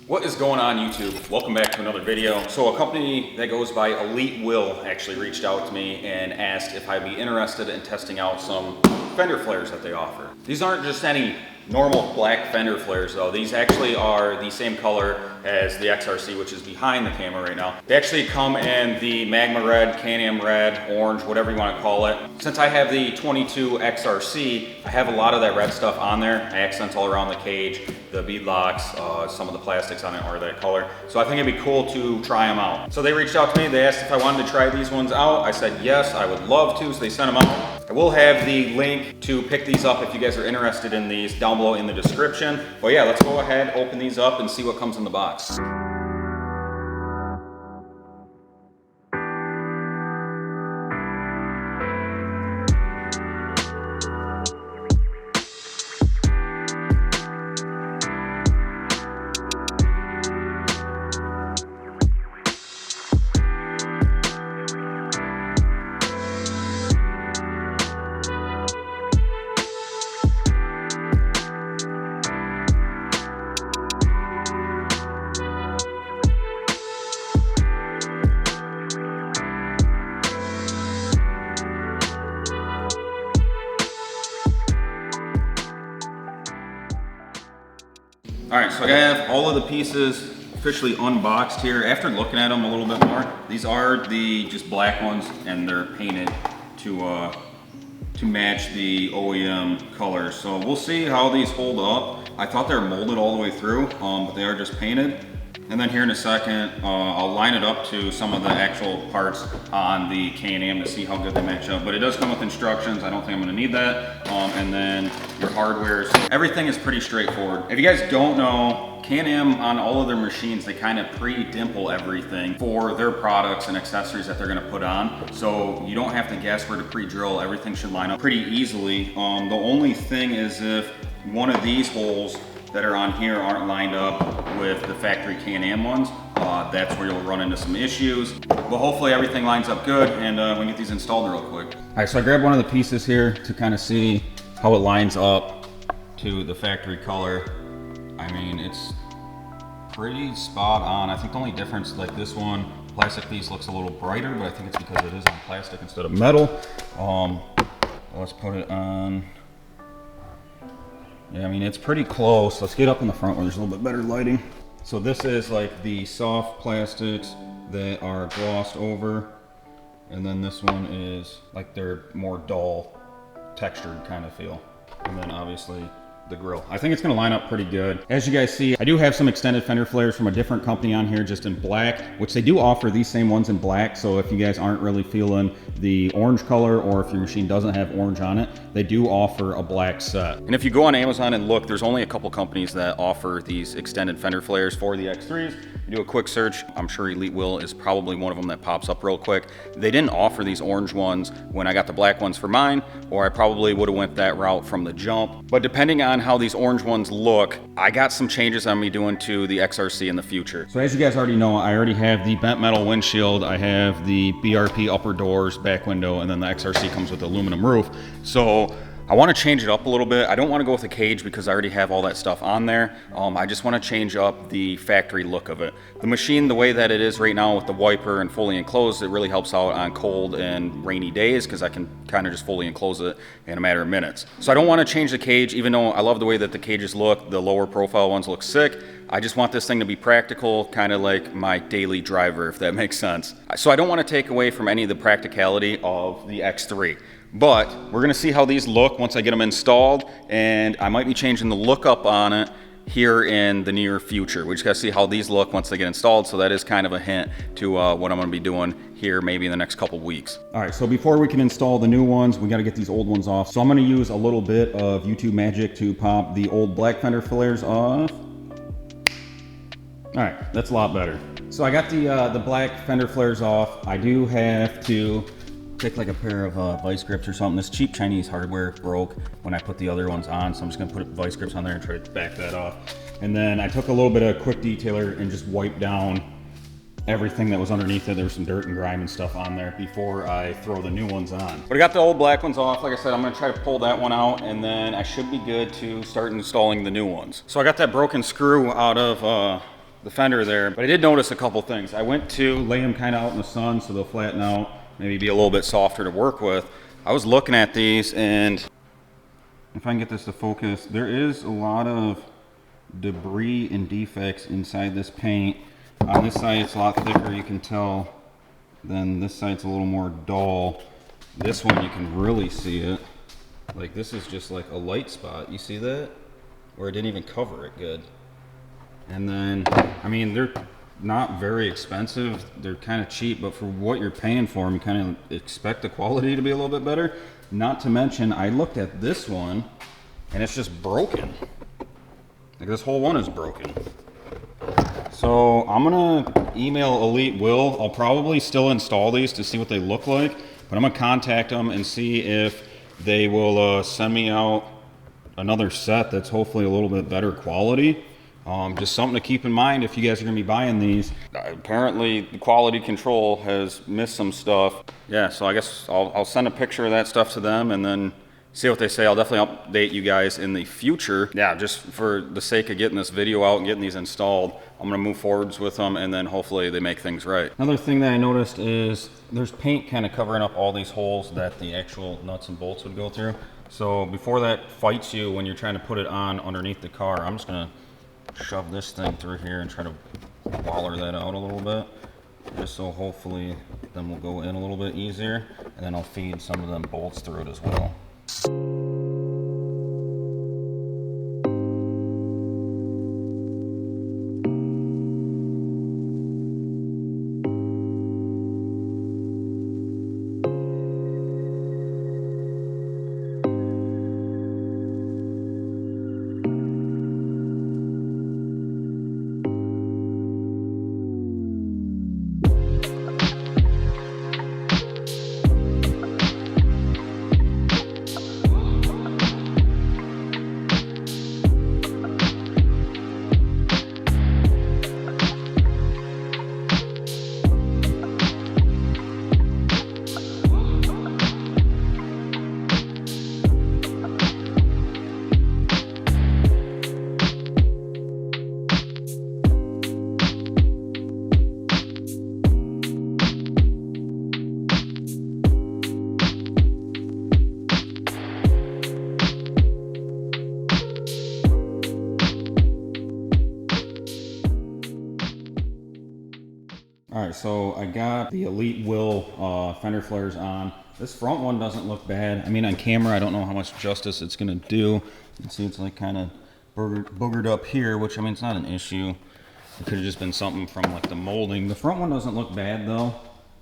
What is going on, YouTube? Welcome back to another video. So a company that goes by Elitewill actually reached out to me and asked if I'd be interested in testing out some fender flares that they offer. These aren't just any normal black fender flares though. These actually are the same color as the XRC, which is behind the camera right now. They actually come in the Magma red, Can-Am red, orange, whatever you want to call it. Since I have the 22 XRC, I have a lot of that red stuff on there. Accents all around the cage, the bead locks, some of the plastics on it are that color. So I think it'd be cool to try them out. So they reached out to me, they asked if I wanted to try these ones out. I said yes, I would love to, so they sent them out. I will have the link to pick these up if you guys are interested in these down below in the description. But yeah, let's go ahead, open these up and see what comes in the box. All right, so I have all of the pieces officially unboxed here. After looking at them a little bit more, these are the just black ones and they're painted to match the OEM colors. So we'll see how these hold up. I thought they were molded all the way through, but they are just painted. And then here in a second, I'll line it up to some of the actual parts on the Can-Am to see how good they match up. But it does come with instructions. I don't think I'm gonna need that. And then your hardware. So everything is pretty straightforward. If you guys don't know, Can-Am on all of their machines, they kind of pre-dimple everything for their products and accessories that they're gonna put on. So you don't have to guess where to pre-drill. Everything should line up pretty easily. The only thing is if one of these holes that are on here aren't lined up with the factory Can-Am ones, that's where you'll run into some issues. But hopefully everything lines up good and we can get these installed real quick. All right, so I grabbed one of the pieces here to kind of see how it lines up to the factory color. I mean, it's pretty spot on. I think the only difference, like this one, plastic piece looks a little brighter, but I think it's because it is on plastic instead of metal. Let's put it on. Yeah, I mean, it's pretty close. Let's get up in the front where there's a little bit better lighting. So this is like the soft plastics that are glossed over. And then this one is like they're more dull, textured kind of feel. And then obviously the grill. I think it's gonna line up pretty good. As you guys see, I do have some extended fender flares from a different company on here, just in black, which they do offer these same ones in black. So if you guys aren't really feeling the orange color, or if your machine doesn't have orange on it, they do offer a black set. And if you go on Amazon and look, there's only a couple companies that offer these extended fender flares for the X3s. You do a quick search, I'm sure Elitewill is probably one of them that pops up real quick. They didn't offer these orange ones when I got the black ones for mine, or I probably would have went that route from the jump. But depending on how these orange ones look, I got some changes I'm gonna be doing to the XRC in the future. So as you guys already know, I already have the bent metal windshield, I have the BRP upper doors, back window, and then the XRC comes with the aluminum roof. So I want to change it up a little bit. I don't want to go with a cage because I already have all that stuff on there. I just want to change up the factory look of it. The machine, the way that it is right now with the wiper and fully enclosed, it really helps out on cold and rainy days because I can kind of just fully enclose it in a matter of minutes. So I don't want to change the cage, even though I love the way that the cages look. The lower profile ones look sick. I just want this thing to be practical, kind of like my daily driver, if that makes sense. So I don't want to take away from any of the practicality of the X3. But we're gonna see how these look once I get them installed, and I might be changing the look up on it here in the near future. We just gotta see how these look once they get installed, so that is kind of a hint to what I'm gonna be doing here maybe in the next couple weeks. All right, so before we can install the new ones, we gotta get these old ones off. So I'm gonna use a little bit of YouTube magic to pop the old black fender flares off. All right, that's a lot better. So I got the black fender flares off. I do have to take like a pair of vice grips or something. This cheap Chinese hardware broke when I put the other ones on, so I'm just gonna put vice grips on there and try to back that off. And then I took a little bit of quick detailer and just wiped down everything that was underneath it. There was some dirt and grime and stuff on there before I throw the new ones on. But I got the old black ones off. Like I said, I'm gonna try to pull that one out and then I should be good to start installing the new ones. So I got that broken screw out of the fender there, but I did notice a couple things. I went to lay them kind of out in the sun so they'll flatten out, maybe be a little bit softer to work with. I was looking at these, and if I can get this to focus, there is a lot of debris and defects inside this paint. On this side it's a lot thicker, you can tell, then this side's a little more dull. This one you can really see it. Like this is just like a light spot, you see that? Where it didn't even cover it good. And then, I mean, they're not very expensive, they're kind of cheap, but for what you're paying for them, you kind of expect the quality to be a little bit better. Not to mention, I looked at this one and it's just broken. Like this whole one is broken. So I'm gonna email Elitewill. I'll probably still install these to see what they look like, but I'm gonna contact them and see if they will send me out another set that's hopefully a little bit better quality. Just something to keep in mind if you guys are gonna be buying these. Apparently the quality control has missed some stuff. Yeah, so I guess I'll send a picture of that stuff to them and then see what they say. I'll definitely update you guys in the future. Yeah, just for the sake of getting this video out and getting these installed, I'm gonna move forwards with them and then hopefully they make things right. Another thing that I noticed is there's paint kind of covering up all these holes that the actual nuts and bolts would go through. So before that fights you when you're trying to put it on underneath the car, I'm just gonna shove this thing through here and try to waller that out a little bit, just so hopefully them will go in a little bit easier, and then I'll feed some of them bolts through it as well. Alright, so I got the Elitewill fender flares on. This front one doesn't look bad. I mean, on camera, I don't know how much justice it's going to do. You can see it's like kind of boogered up here, which, I mean, it's not an issue. It could have just been something from like the molding. The front one doesn't look bad though.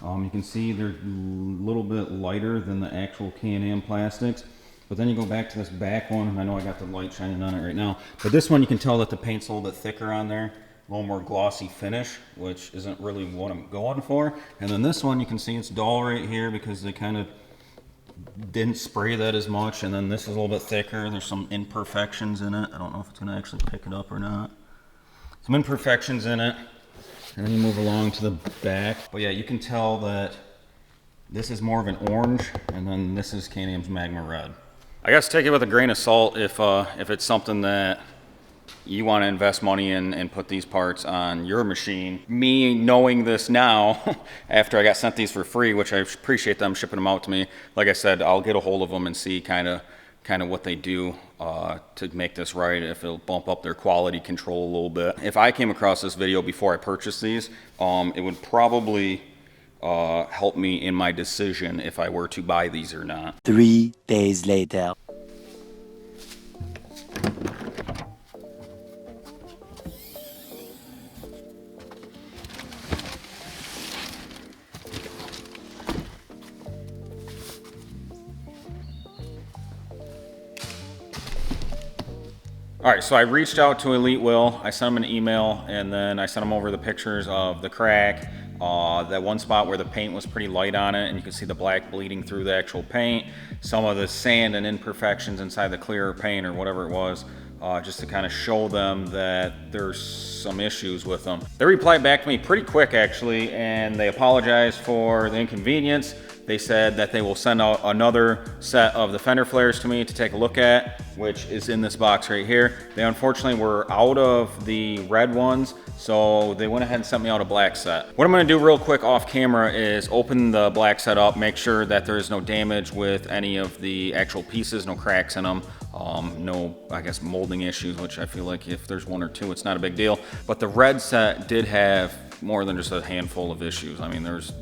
You can see they're a little bit lighter than the actual Can-Am plastics. But then you go back to this back one, and I know I got the light shining on it right now. But this one, you can tell that the paint's a little bit thicker on there. A little more glossy finish, which isn't really what I'm going for. And then this one, you can see it's dull right here because they kind of didn't spray that as much. And then this is a little bit thicker. There's some imperfections in it. I don't know if it's going to actually pick it up or not. Some imperfections in it. And then you move along to the back. But yeah, you can tell that this is more of an orange, and then this is Can-Am's Magma Red. I guess take it with a grain of salt if it's something that you want to invest money in and put these parts on your machine. Me knowing this now, after I got sent these for free, which I appreciate them shipping them out to me, like I said, I'll get a hold of them and see kind of what they do to make this right, if it'll bump up their quality control a little bit. If I came across this video before I purchased these, it would probably help me in my decision if I were to buy these or not. 3 days later. All right, so I reached out to Elitewill. I sent them an email, and then I sent them over the pictures of the crack, that one spot where the paint was pretty light on it, and you can see the black bleeding through the actual paint, some of the sand and imperfections inside the clear paint or whatever it was, just to kind of show them that there's some issues with them. They replied back to me pretty quick, actually, and they apologized for the inconvenience. They said that they will send out another set of the fender flares to me to take a look at, which is in this box right here. They unfortunately were out of the red ones, so they went ahead and sent me out a black set. What I'm gonna do real quick off camera is open the black set up, make sure that there is no damage with any of the actual pieces, no cracks in them. No, I guess, molding issues, which I feel like if there's one or two, it's not a big deal. But the red set did have more than just a handful of issues. I mean, there's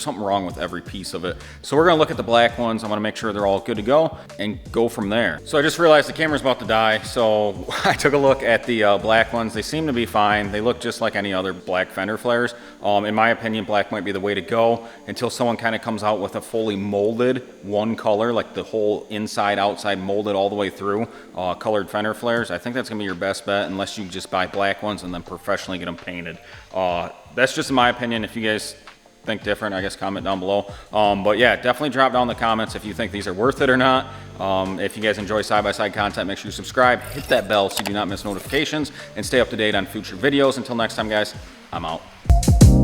something wrong with every piece of it. So we're gonna look at the black ones. I'm gonna make sure they're all good to go and go from there. So I just realized the camera's about to die. So I took a look at the black ones. They seem to be fine. They look just like any other black fender flares. In my opinion, black might be the way to go until someone kind of comes out with a fully molded one color, like the whole inside, outside molded all the way through, colored fender flares. I think that's gonna be your best bet unless you just buy black ones and then professionally get them painted. That's just in my opinion. If you guys think different, I guess comment down below. But yeah, definitely drop down in the comments if you think these are worth it or not. If you guys enjoy side-by-side content, make sure you subscribe, hit that bell so you do not miss notifications, and stay up to date on future videos. Until next time, guys, I'm out.